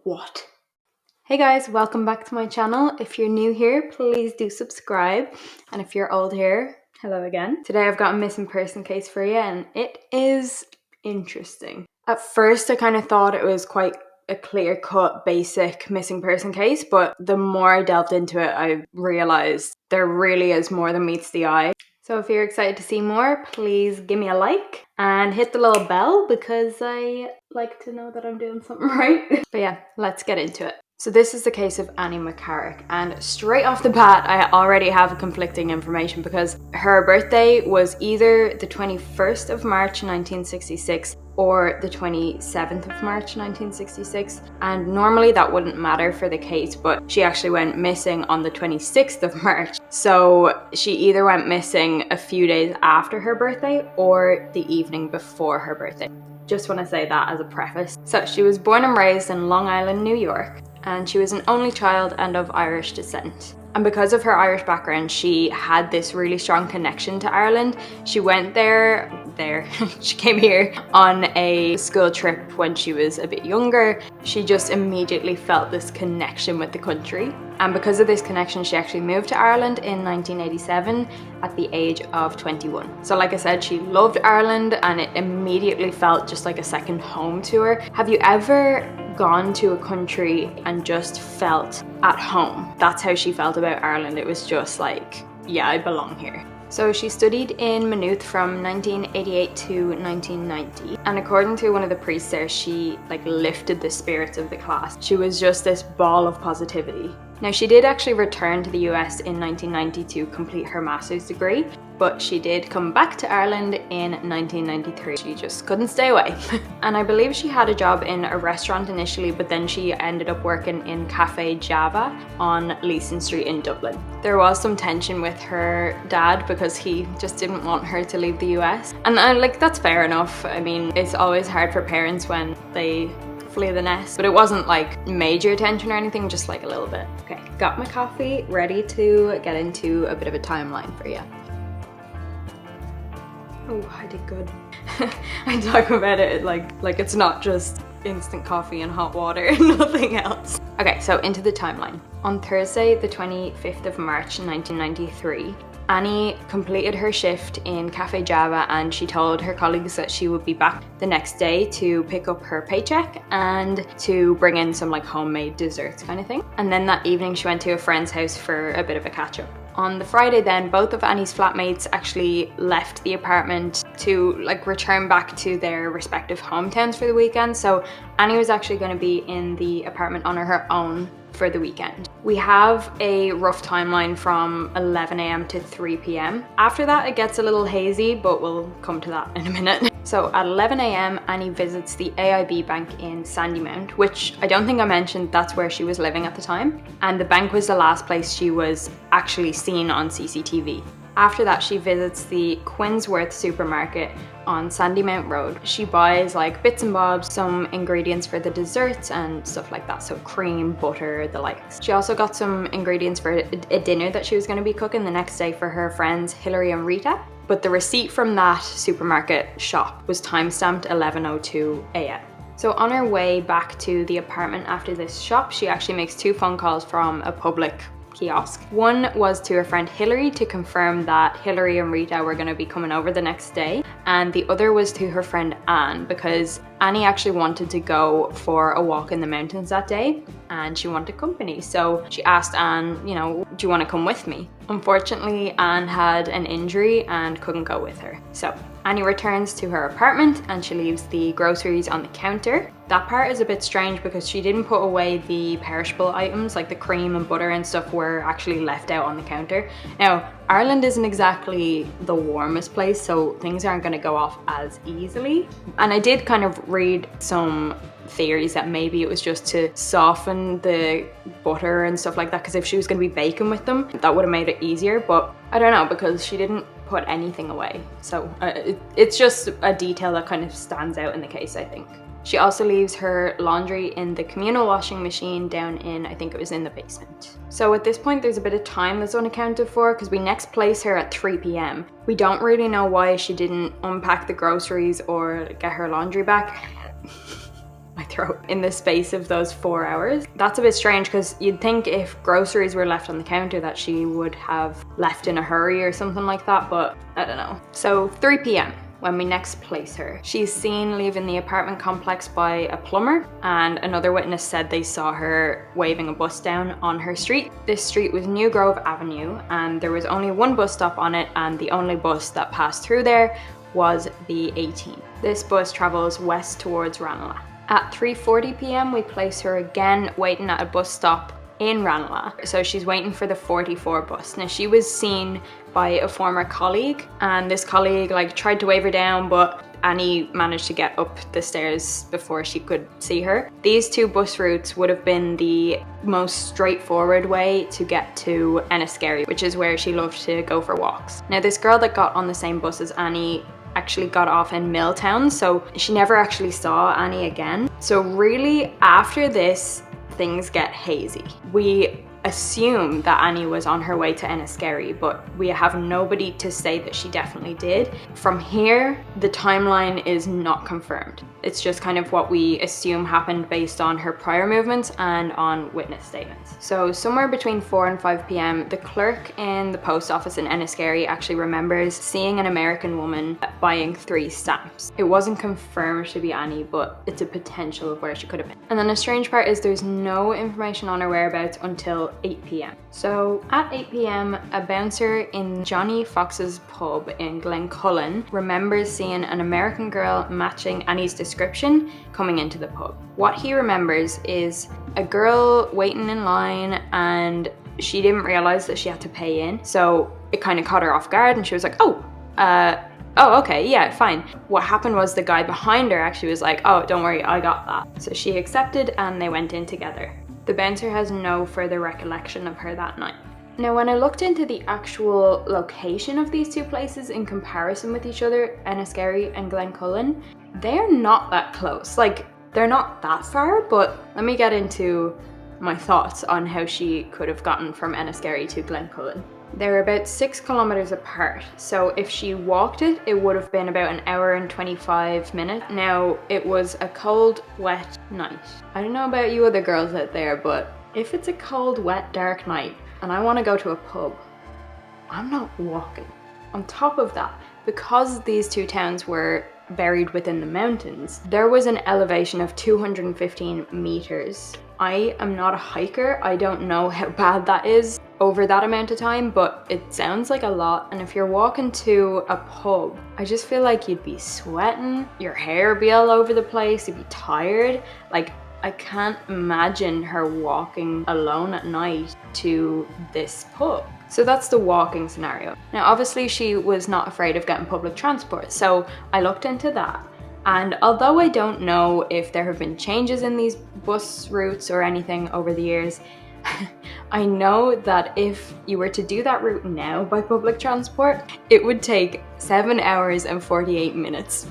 What? Hey guys, welcome back to my channel. If you're new here, please do subscribe. And if you're old here, hello again. Today I've got a missing person case for you and it is interesting. At first I kind of thought it was quite a clear-cut, basic missing person case, but the more I delved into it, I realized there really is more than meets the eye. So if you're excited to see more, please give me a like and hit the little bell because I like to know that I'm doing something right. But yeah, let's get into it. So this is the case of Annie Mccarrick, and straight off the bat I already have conflicting information because her birthday was either the 21st of March 1966 or the 27th of March 1966, and normally that wouldn't matter for the case, but she actually went missing on the 26th of March. So she either went missing a few days after her birthday or the evening before her birthday. Just want to say that as a preface. So she was born and raised in Long Island, New York, and she was an only child and of Irish descent. And because of her Irish background, she had this really strong connection to Ireland. She went she came here on a school trip when she was a bit younger. She just immediately felt this connection with the country. And because of this connection, she actually moved to Ireland in 1987 at the age of 21. So like I said, she loved Ireland and it immediately felt just like a second home to her. Have you ever gone to a country and just felt at home? That's how she felt about Ireland. It was just like, yeah, I belong here. So she studied in Maynooth from 1988 to 1990, and according to one of the priests there, she lifted the spirits of the class. She was just this ball of positivity. Now she did actually return to the US in 1990 to complete her master's degree, but she did come back to Ireland in 1993. She just couldn't stay away. And I believe she had a job in a restaurant initially, but then she ended up working in Cafe Java on Leeson Street in Dublin. There was some tension with her dad because he just didn't want her to leave the US. And that's fair enough. I mean, it's always hard for parents when they flee the nest, but it wasn't like major tension or anything, just like a little bit. Okay, got my coffee, ready to get into a bit of a timeline for you. Oh, I did good. I talk about it like it's not just instant coffee and hot water and nothing else. Okay, so into the timeline. On Thursday, the 25th of March 1993, Annie completed her shift in Cafe Java and she told her colleagues that she would be back the next day to pick up her paycheck and to bring in some homemade desserts kind of thing. And then that evening she went to a friend's house for a bit of a catch up. On the Friday then, both of Annie's flatmates actually left the apartment to return back to their respective hometowns for the weekend. So Annie was actually going to be in the apartment on her own for the weekend. We have a rough timeline from 11 a.m. to 3 p.m. After that it gets a little hazy, but we'll come to that in a minute. So at 11 a.m. Annie visits the AIB bank in Sandymount, which I don't think I mentioned that's where she was living at the time. And the bank was the last place she was actually seen on CCTV. After that, she visits the Quinsworth supermarket on Sandymount Road. She buys bits and bobs, some ingredients for the desserts and stuff like that. So cream, butter, the likes. She also got some ingredients for a dinner that she was going to be cooking the next day for her friends Hilary and Rita. But the receipt from that supermarket shop was timestamped 11:02 a.m. So on her way back to the apartment after this shop, she actually makes 2 phone calls from a public kiosk. One was to her friend Hilary to confirm that Hilary and Rita were going to be coming over the next day, and the other was to her friend Anne because Annie actually wanted to go for a walk in the mountains that day and she wanted company. So she asked Anne, do you want to come with me? Unfortunately, Anne had an injury and couldn't go with her. So Annie returns to her apartment and she leaves the groceries on the counter. That part is a bit strange because she didn't put away the perishable items, like the cream and butter and stuff were actually left out on the counter. Now, Ireland isn't exactly the warmest place, so things aren't going to go off as easily. And I did kind of read some theories that maybe it was just to soften the butter and stuff like that, because if she was going to be baking with them, that would have made it easier. But I don't know, because she didn't put anything away. So it's just a detail that kind of stands out in the case, I think. She also leaves her laundry in the communal washing machine down in, I think it was in the basement. So at this point there's a bit of time that's unaccounted for because we next place her at 3 p.m. We don't really know why she didn't unpack the groceries or get her laundry back. my throat in the space of those 4 hours. That's a bit strange because you'd think if groceries were left on the counter that she would have left in a hurry or something like that, but I don't know. So 3 p.m. when we next place her. She's seen leaving the apartment complex by a plumber, and another witness said they saw her waving a bus down on her street. This street was New Grove Avenue, and there was only one bus stop on it, and the only bus that passed through there was the 18. This bus travels west towards Ranelagh. At 3:40 p.m. we place her again waiting at a bus stop in Ranelagh. So she's waiting for the 44 bus. Now she was seen by a former colleague, and this colleague like tried to wave her down, but Annie managed to get up the stairs before she could see her. These two bus routes would have been the most straightforward way to get to Enniskerry, which is where she loved to go for walks. Now this girl that got on the same bus as Annie actually got off in Milltown, so she never actually saw Annie again. So really after this, things get hazy. We assume that Annie was on her way to Enniskerry, but we have nobody to say that she definitely did. From here, the timeline is not confirmed. It's just kind of what we assume happened based on her prior movements and on witness statements. So somewhere between 4 and 5 p.m, the clerk in the post office in Enniskerry actually remembers seeing an American woman buying 3 stamps. It wasn't confirmed to be Annie, but it's a potential of where she could have been. And then the strange part is there's no information on her whereabouts until 8 p.m. So at 8 p.m, a bouncer in Johnny Fox's pub in Glencullen remembers seeing an American girl matching Annie's description coming into the pub. What he remembers is a girl waiting in line, and she didn't realize that she had to pay in, so it kind of caught her off guard, and she was like, oh, okay, yeah, fine. What happened was the guy behind her actually was like, oh, don't worry, I got that. So she accepted and they went in together. The bouncer has no further recollection of her that night. Now, when I looked into the actual location of these two places in comparison with each other, Enniskerry and Glencullen, they're not that close. Like, they're not that far, but let me get into my thoughts on how she could have gotten from Enniskerry to Glencullen. They're about 6 kilometers apart, so if she walked it, it would have been about 1 hour and 25 minutes. Now, it was a cold, wet night. I don't know about you other girls out there, but if it's a cold, wet, dark night and I want to go to a pub, I'm not walking. On top of that, because these two towns were buried within the mountains, there was an elevation of 215 meters. I am not a hiker. I don't know how bad that is over that amount of time, but it sounds like a lot. And if you're walking to a pub, I just feel like you'd be sweating, your hair would be all over the place, you'd be tired. Like, I can't imagine her walking alone at night to this pub. So that's the walking scenario. Now, obviously she was not afraid of getting public transport, so I looked into that. And although I don't know if there have been changes in these bus routes or anything over the years, I know that if you were to do that route now by public transport, it would take 7 hours and 48 minutes.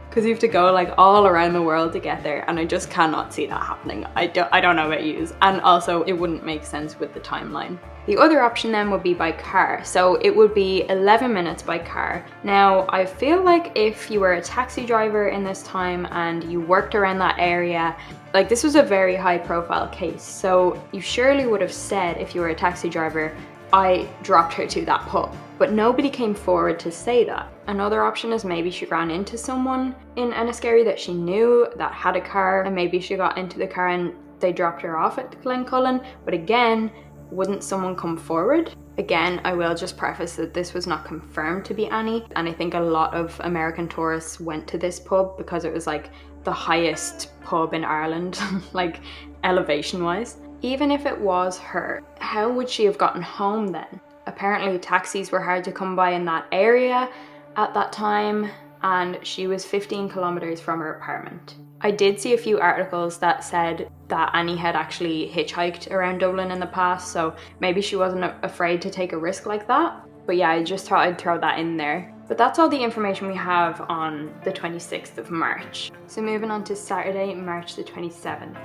Because you have to go like all around the world to get there, and I just cannot see that happening. I don't know about yous, and also it wouldn't make sense with the timeline. The other option then would be by car, so it would be 11 minutes by car. Now, I feel like if you were a taxi driver in this time and you worked around that area, like this was a very high profile case, so you surely would have said, if you were a taxi driver, I dropped her to that pub. But nobody came forward to say that. Another option is maybe she ran into someone in Enniskerry that she knew that had a car, and maybe she got into the car and they dropped her off at Glencullen. But again, wouldn't someone come forward? Again, I will just preface that this was not confirmed to be Annie, and I think a lot of American tourists went to this pub because it was like the highest pub in Ireland, like elevation wise. Even if it was her, how would she have gotten home then? Apparently taxis were hard to come by in that area at that time, and she was 15 kilometers from her apartment. I did see a few articles that said that Annie had actually hitchhiked around Dublin in the past, so maybe she wasn't afraid to take a risk like that. But yeah, I just thought I'd throw that in there. But that's all the information we have on the 26th of March. So moving on to Saturday, March the 27th.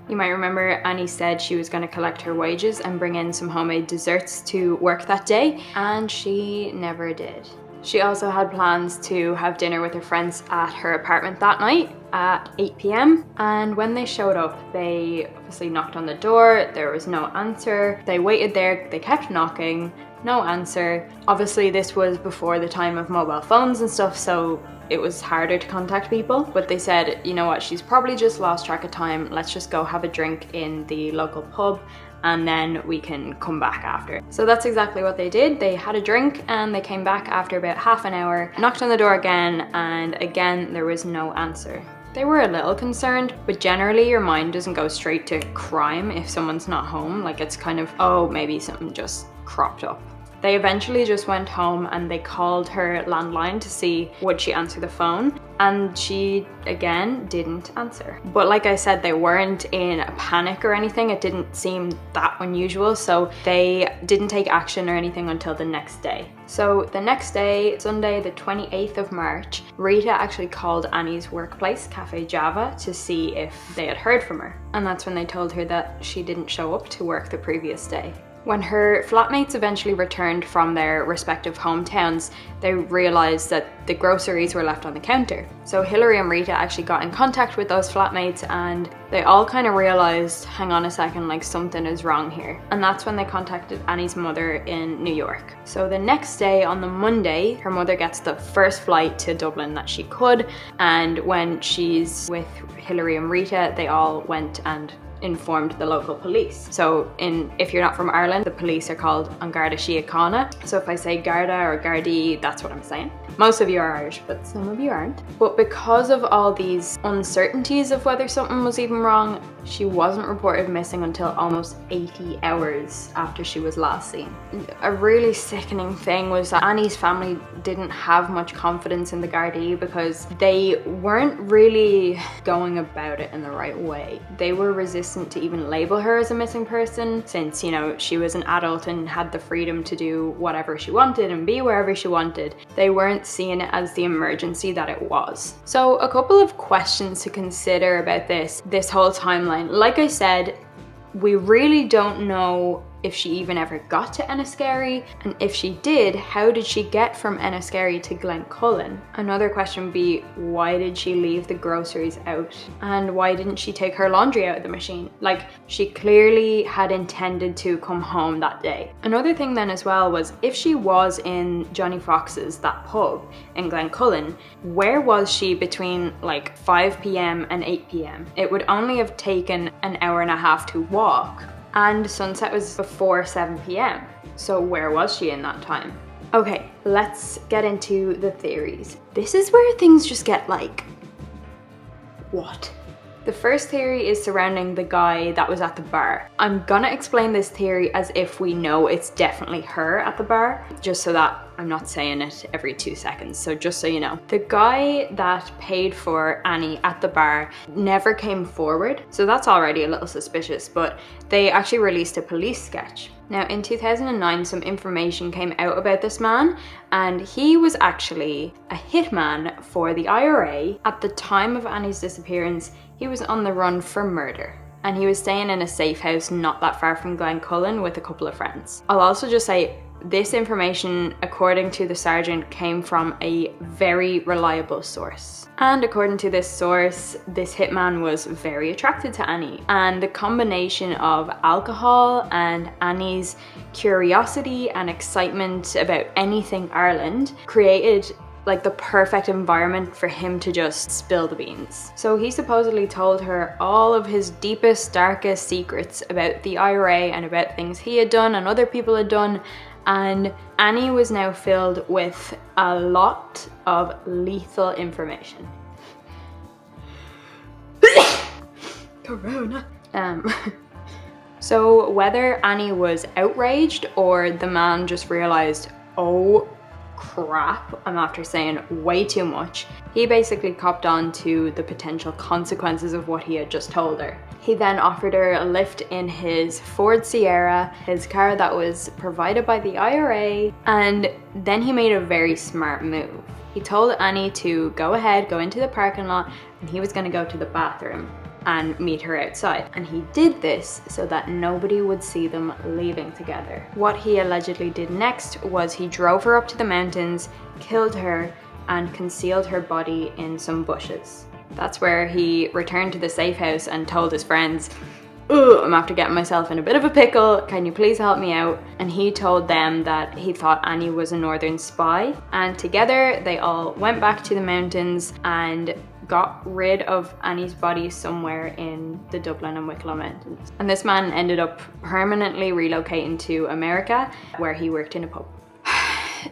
You might remember Annie said she was going to collect her wages and bring in some homemade desserts to work that day, and she never did. She also had plans to have dinner with her friends at her apartment that night, at 8 p.m. and when they showed up, they obviously knocked on the door. There was no answer. They waited there, they kept knocking, no answer. Obviously this was before the time of mobile phones and stuff, so it was harder to contact people, but they said, you know what, she's probably just lost track of time, let's just go have a drink in the local pub and then we can come back after. So that's exactly what they did. They had a drink and they came back after about half an hour, knocked on the door again, and again there was no answer. They were a little concerned, but generally your mind doesn't go straight to crime if someone's not home. Like, it's kind of, oh, maybe something just cropped up. They eventually just went home and they called her landline to see would she answer the phone, and she again didn't answer. But like I said, they weren't in a panic or anything. It didn't seem that unusual, so they didn't take action or anything until the next day. So the next day, Sunday the 28th of March, Rita actually called Annie's workplace, Cafe Java, to see if they had heard from her. And that's when they told her that she didn't show up to work the previous day. When her flatmates eventually returned from their respective hometowns, they realised that the groceries were left on the counter. So Hilary and Rita actually got in contact with those flatmates and they all kind of realised, hang on a second, like something is wrong here. And that's when they contacted Annie's mother in New York. So the next day, on the Monday, her mother gets the first flight to Dublin that she could, and when she's with Hilary and Rita, they all went and informed the local police. So if you're not from Ireland, the police are called An Garda Síochána. So if I say Garda or Gardaí, that's what I'm saying. Most of you are Irish, but some of you aren't. But because of all these uncertainties of whether something was even wrong, she wasn't reported missing until almost 80 hours after she was last seen. A really sickening thing was that Annie's family didn't have much confidence in the Gardaí because they weren't really going about it in the right way. They were resistant to even label her as a missing person since, you know, she was an adult and had the freedom to do whatever she wanted and be wherever she wanted. They weren't seeing it as the emergency that it was. So a couple of questions to consider about this whole timeline. Like I said, we really don't know if she even ever got to Enniskerry, and if she did, how did she get from Enniskerry to Glencullen? Another question would be, why did she leave the groceries out? And why didn't she take her laundry out of the machine? Like, she clearly had intended to come home that day. Another thing then as well was, if she was in Johnny Fox's, that pub in Glencullen, where was she between like 5 p.m. and 8 p.m? It would only have taken an hour and a half to walk, and sunset was before 7 p.m. So where was she in that time? Okay, let's get into the theories. This is where things just get like, what? The first theory is surrounding the guy that was at the bar. I'm gonna explain this theory as if we know it's definitely her at the bar, just so that I'm not saying it every 2 seconds, so just so you know. The guy that paid for Annie at the bar never came forward, so that's already a little suspicious, but they actually released a police sketch. Now in 2009, some information came out about this man, and he was actually a hitman for the IRA. At the time of Annie's disappearance, he was on the run for murder, and he was staying in a safe house not that far from Glencullen with a couple of friends. I'll also just say, this information, according to the sergeant, came from a very reliable source. And according to this source, this hitman was very attracted to Annie. And the combination of alcohol and Annie's curiosity and excitement about anything Ireland created like the perfect environment for him to just spill the beans. So he supposedly told her all of his deepest, darkest secrets about the IRA and about things he had done and other people had done, and Annie was now filled with a lot of lethal information. Corona. So whether Annie was outraged or the man just realized, oh crap, I'm after saying way too much, he basically copped on to the potential consequences of what he had just told her. He then offered her a lift in his Ford Sierra, his car that was provided by the IRA, and then he made a very smart move. He told Annie to go ahead, go into the parking lot, and he was going to go to the bathroom and meet her outside. And he did this so that nobody would see them leaving together. What he allegedly did next was he drove her up to the mountains, killed her, and concealed her body in some bushes. That's where he returned to the safe house and told his friends, "Ugh, I'm after getting myself in a bit of a pickle, can you please help me out?" And he told them that he thought Annie was a northern spy, and together they all went back to the mountains and got rid of Annie's body somewhere in the Dublin and Wicklow Mountains. And this man ended up permanently relocating to America, where he worked in a pub.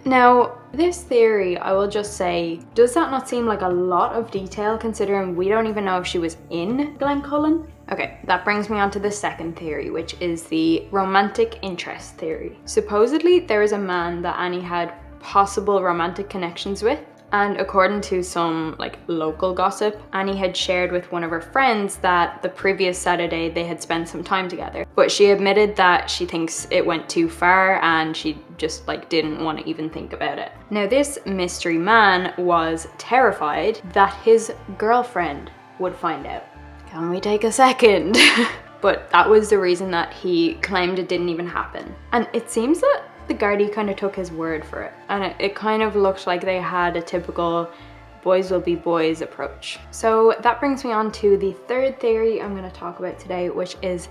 Now, this theory, I will just say, does that not seem like a lot of detail considering we don't even know if she was in Glencullen? Okay, that brings me on to the second theory, which is the romantic interest theory. Supposedly, there is a man that Annie had possible romantic connections with, and according to some local gossip, Annie had shared with one of her friends that the previous Saturday they had spent some time together, but she admitted that she thinks it went too far and she just didn't want to even think about it. Now, this mystery man was terrified that his girlfriend would find out. Can we take a second? But that was the reason that he claimed it didn't even happen. And it seems that the Gardaí kind of took his word for it, and it kind of looked like they had a typical boys will be boys approach. So that brings me on to the third theory I'm going to talk about today, which is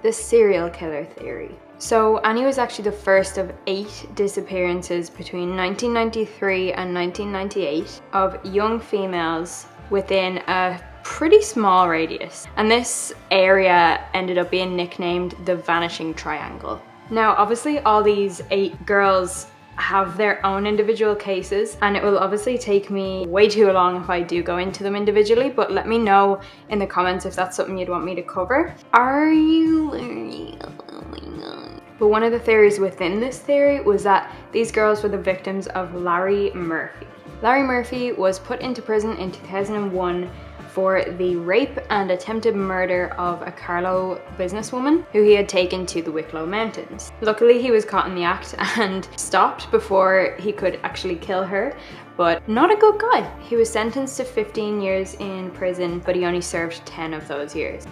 the serial killer theory. So Annie was actually the first of 8 disappearances between 1993 and 1998 of young females within a pretty small radius, and this area ended up being nicknamed the Vanishing Triangle. Now, obviously all these 8 girls have their own individual cases, and it will obviously take me way too long if I do go into them individually, but let me know in the comments if that's something you'd want me to cover. Are you learning? Oh my god. But one of the theories within this theory was that these girls were the victims of Larry Murphy. Larry Murphy was put into prison in 2001 for the rape and attempted murder of a Carlow businesswoman who he had taken to the Wicklow Mountains. Luckily, he was caught in the act and stopped before he could actually kill her, but not a good guy. He was sentenced to 15 years in prison, but he only served 10 of those years.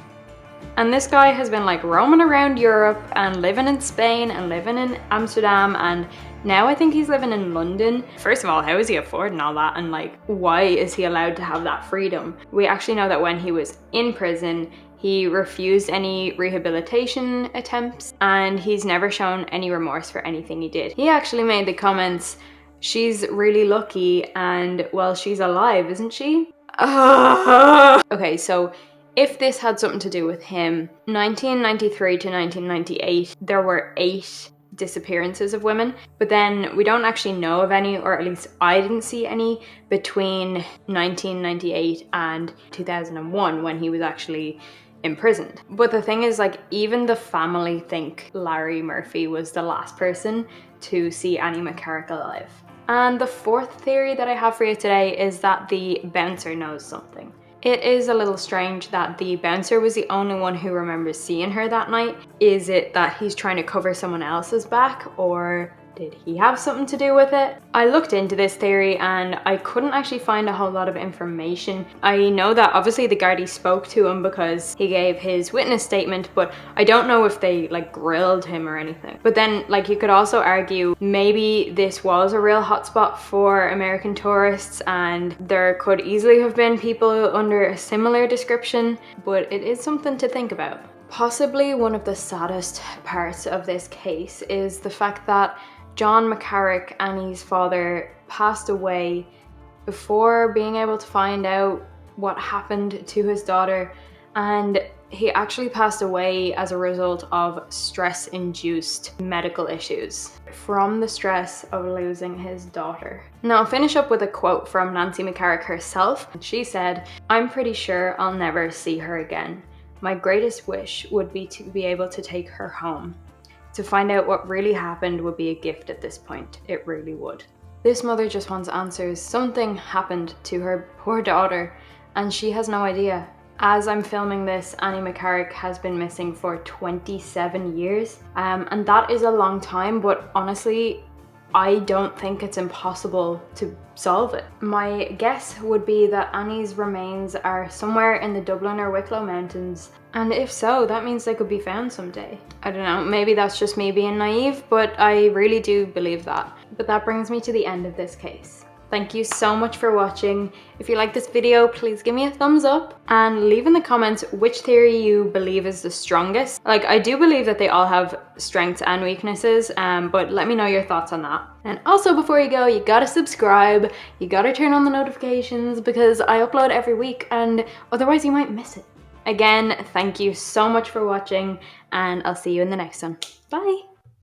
And this guy has been roaming around Europe and living in Spain and living in Amsterdam, and now I think he's living in London. First of all, how is he affording all that, and why is he allowed to have that freedom? We actually know that when he was in prison, he refused any rehabilitation attempts, and he's never shown any remorse for anything he did. He actually made the comments, "She's really lucky, and well, she's alive, isn't she?" Okay, so if this had something to do with him, 1993 to 1998, there were 8 disappearances of women, but then we don't actually know of any, or at least I didn't see any, between 1998 and 2001 when he was actually imprisoned. But the thing is, even the family think Larry Murphy was the last person to see Annie Mccarrick alive. And the fourth theory that I have for you today is that the bouncer knows something. It is a little strange that the bouncer was the only one who remembers seeing her that night. Is it that he's trying to cover someone else's back, or did he have something to do with it? I looked into this theory and I couldn't actually find a whole lot of information. I know that obviously the Gardaí spoke to him because he gave his witness statement, but I don't know if they grilled him or anything. But then you could also argue maybe this was a real hotspot for American tourists and there could easily have been people under a similar description, but it is something to think about. Possibly one of the saddest parts of this case is the fact that John Mccarrick, Annie's father, passed away before being able to find out what happened to his daughter, and he actually passed away as a result of stress-induced medical issues from the stress of losing his daughter. Now I'll finish up with a quote from Nancy Mccarrick herself. She said, "I'm pretty sure I'll never see her again. My greatest wish would be to be able to take her home. To find out what really happened would be a gift at this point. It really would." This mother just wants answers. Something happened to her poor daughter and she has no idea. As I'm filming this, Annie Mccarrick has been missing for 27 years. And that is a long time, but honestly, I don't think it's impossible to solve it. My guess would be that Annie's remains are somewhere in the Dublin or Wicklow Mountains, and if so, that means they could be found someday. I don't know, maybe that's just me being naive, but I really do believe that. But that brings me to the end of this case. Thank you so much for watching. If you like this video, please give me a thumbs up and leave in the comments which theory you believe is the strongest. Like, I do believe that they all have strengths and weaknesses, but let me know your thoughts on that. And also, before you go, you gotta subscribe, you gotta turn on the notifications because I upload every week and otherwise you might miss it. Again, thank you so much for watching and I'll see you in the next one. Bye.